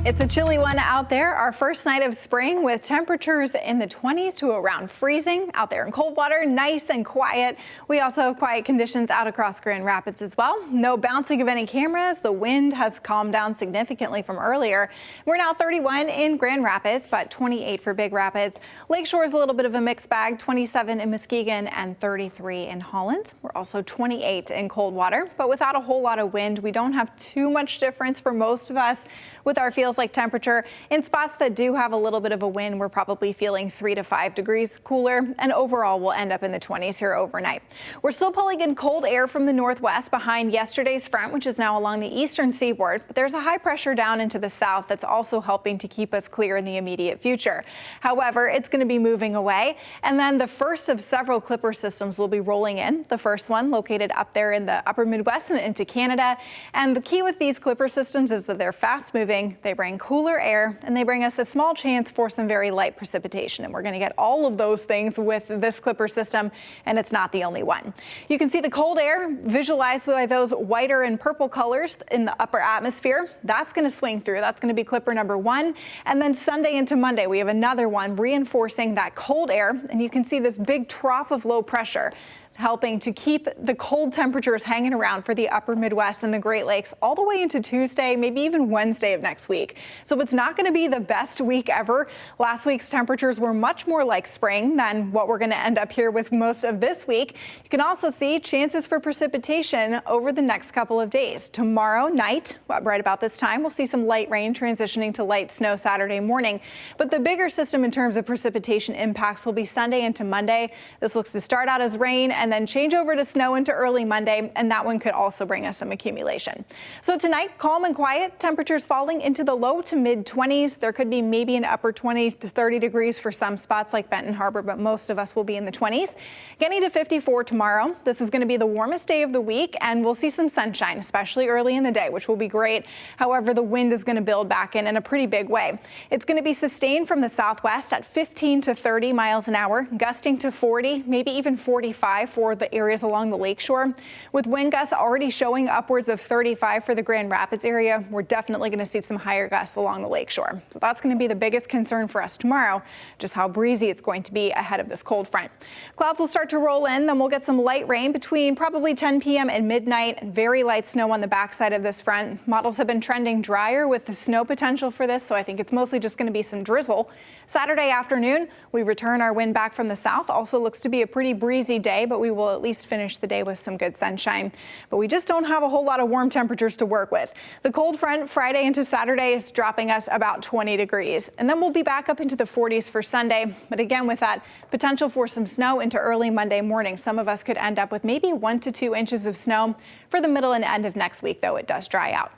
It's a chilly one out there. Our first night of spring with temperatures in the 20s to around freezing out there in Coldwater. Nice and quiet. We also have quiet conditions out across Grand Rapids as well. No bouncing of any cameras. The wind has calmed down significantly from earlier. We're now 31 in Grand Rapids, but 28 for Big Rapids. Lakeshore is a little bit of a mixed bag. 27 in Muskegon and 33 in Holland. We're also 28 in Coldwater, but without a whole lot of wind. We don't have too much difference for most of us with our feels like temperature. In spots that do have a little bit of a wind, we're probably feeling 3 to 5 degrees cooler, and overall we'll end up in the 20s here overnight. We're still pulling in cold air from the northwest behind yesterday's front, which is now along the eastern seaboard. But there's a high pressure down into the south that's also helping to keep us clear in the immediate future. However, it's going to be moving away, and then the first of several Clipper systems will be rolling in. The first one located up there in the upper Midwest and into Canada. And the key with these Clipper systems is that they're fast moving. They bring cooler air, and they bring us a small chance for some very light precipitation. And we're going to get all of those things with this Clipper system, and it's not the only one. You can see the cold air visualized by those whiter and purple colors in the upper atmosphere. That's going to swing through. That's going to be Clipper number 1. And then Sunday into Monday, we have another one reinforcing that cold air. And you can see this big trough of low pressure helping to keep the cold temperatures hanging around for the upper Midwest and the Great Lakes all the way into Tuesday, maybe even Wednesday of next week. So it's not going to be the best week ever. Last week's temperatures were much more like spring than what we're going to end up here with most of this week. You can also see chances for precipitation over the next couple of days. Tomorrow night, right about this time, we'll see some light rain transitioning to light snow Saturday morning. But the bigger system in terms of precipitation impacts will be Sunday into Monday. This looks to start out as rain and then change over to snow into early Monday, and that one could also bring us some accumulation. So tonight, calm and quiet, temperatures falling into the low to mid 20s. There could be maybe an upper 20 to 30 degrees for some spots like Benton Harbor, but most of us will be in the 20s. Getting to 54 tomorrow. This is going to be the warmest day of the week, and we'll see some sunshine, especially early in the day, which will be great. However, the wind is going to build back in a pretty big way. It's going to be sustained from the southwest at 15 to 30 miles an hour, gusting to 40, maybe even 45 for the areas along the lakeshore. With wind gusts already showing upwards of 35 for the Grand Rapids area, we're definitely going to see some higher gusts along the lakeshore. So that's going to be the biggest concern for us tomorrow, just how breezy it's going to be ahead of this cold front. Clouds will start to roll in, then we'll get some light rain between probably 10 p.m. and midnight. Very light snow on the backside of this front. Models have been trending drier with the snow potential for this, so I think it's mostly just going to be some drizzle. Saturday afternoon, we return our wind back from the south. Also looks to be a pretty breezy day, but we will at least finish the day with some good sunshine. But we just don't have a whole lot of warm temperatures to work with. The cold front Friday into Saturday is dropping us about 20 degrees. And then we'll be back up into the 40s for Sunday. But again, with that potential for some snow into early Monday morning, some of us could end up with maybe 1 to 2 inches of snow. For the middle and end of next week, though, it does dry out.